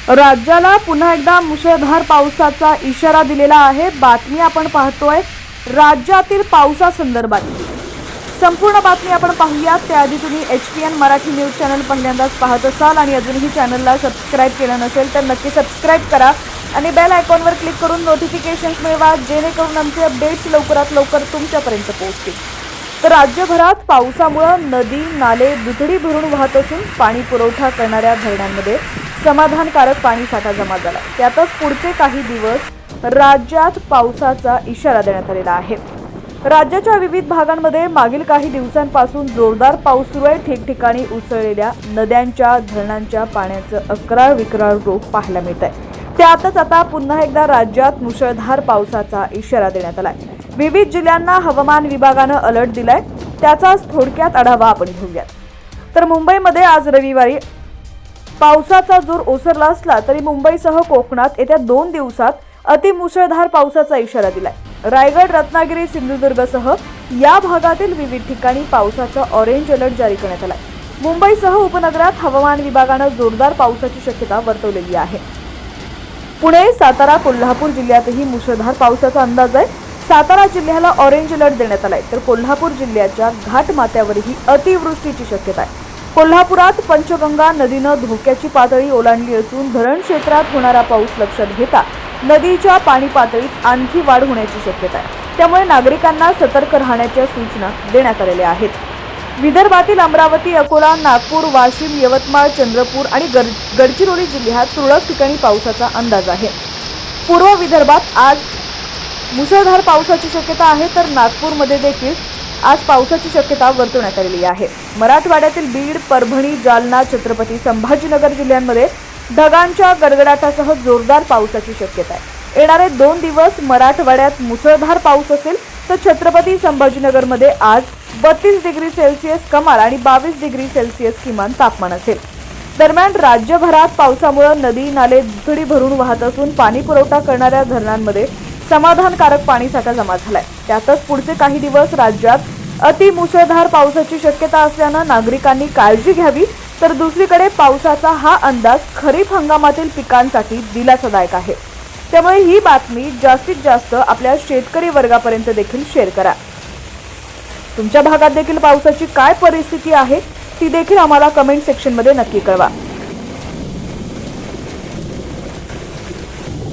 राज्याला पुन्हा एकदा मुसळधार पावसाचा इशारा दिलेला आहे। बातमी आपण पाहतोय राज्यातील पावसासंदर्भात। संपूर्ण बातमी आपण पाहूया त्याआधी तुम्ही HPN मराठी न्यूज चॅनल पहिल्यांदाच पाहत असाल आणि अजूनही चॅनलला सबस्क्राइब केलं नसेल तर नक्की सबस्क्राइब करा आणि बेल आयकॉनवर क्लिक करून नोटिफिकेशन्स मिळवा, जेणेकरून आमचे अपडेट्स लवकरात लवकर तुमच्यापर्यंत पोहोचतील। तर राज्यभरात पावसामुळे नदी नाले दुथडी भरून वाहत असून पाणी पुरवठा करणाऱ्या धरणांमध्ये समाधानकारक पाणीसाठा जमा झाला। त्यातच पुढचे काही दिवस राज्यात पावसाचा इशारा देण्यात आलेला आहे। राज्याच्या विविध भागांमध्ये मागील काही दिवसांपासून जोरदार पाऊस सुरू आहे। ठिकठिकाणी उसळलेल्या नद्यांच्या धरणांच्या पाण्याचं अकराळ विक्राळ रूप पाहायला मिळत आहे। त्यातच आता पुन्हा एकदा राज्यात मुसळधार पावसाचा इशारा देण्यात आलाय। विविध जिल्ह्यांना हवामान विभागानं अलर्ट दिलाय, त्याचाच थोडक्यात आढावा आपण घेऊयात। तर मुंबईमध्ये आज रविवारी पावसाचा जोर ओसरला असला तरी मुंबईसह कोकणात येत्या 2 दिवसात अतिमुसळधार पावसाचा इशारा दिलाय। रायगड, रत्नागिरी, सिंधुदुर्गसह या भागातील विविध ठिकाणी पावसाचा ऑरेंज अलर्ट जारी करण्यात आलाय। मुंबईसह उपनगरात हवामान विभागानं जोरदार पावसाची शक्यता वर्तवलेली आहे। पुणे, सातारा, कोल्हापूर जिल्ह्यातही मुसळधार पावसाचा अंदाज आहे। सातारा जिल्ह्याला ऑरेंज अलर्ट देण्यात आलाय, तर कोल्हापूर जिल्ह्याच्या घाटमाथ्यावरही अतिवृष्टीची शक्यता आहे। कोल्हापुरात पंचगंगा नदीनं धोक्याची पातळी ओलांडली असून धरण क्षेत्रात होणारा पाऊस लक्षात घेता नदीच्या पाणी पातळीत आणखी वाढ होण्याची शक्यता आहे। त्यामुळे नागरिकांना सतर्क राहण्याच्या सूचना देण्यात आलेल्या आहेत। विदर्भातील अमरावती, अकोला, नागपूर, वाशिम, यवतमाळ, चंद्रपूर आणि गडचिरोली जिल्ह्यात तुरळक ठिकाणी पावसाचा अंदाज आहे। पूर्व विदर्भात आज मुसळधार पावसाची शक्यता आहे, तर नागपूरमध्ये देखील आज पावसाची शक्यता वर्तवण्यात आलेली आहे। मराठवाड्यातील बीड, परभणी, जालना, छत्रपती संभाजीनगर जिल्ह्यांमध्ये ढगांच्या गडगडाटासह जोरदार पावसाची शक्यता आहे। येणारे 2 दिवस मराठवाड्यात मुसळधार पाऊस असेल, तर छत्रपती संभाजीनगरमध्ये आज 32 डिग्री सेल्सिअस कमाल आणि 22 डिग्री सेल्सिअस किमान तापमान असेल। दरम्यान राज्यभरात पावसामुळे नदी नाले दुथडी भरून वाहत असून पाणी पुरवठा करणाऱ्या धरणांमध्ये समाधानकारक पाणीसाठा जमा झालाय। त्यातच पुढचे काही दिवस राज्यात अतिमुसळधार पावसाची शक्यता असल्यानं नागरिकांनी काळजी घ्यावी। तर दुसरीकडे पावसाचा हा अंदाज खरीप हंगामातील पिकांसाठी दिलासादायक आहे। त्यामुळे ही बातमी जास्तीत जास्त आपल्या शेतकरी वर्गापर्यंत देखील शेअर करा। तुमच्या भागात देखील पावसाची काय परिस्थिती आहे ती देखील आम्हाला कमेंट सेक्शनमध्ये नक्की कळवा।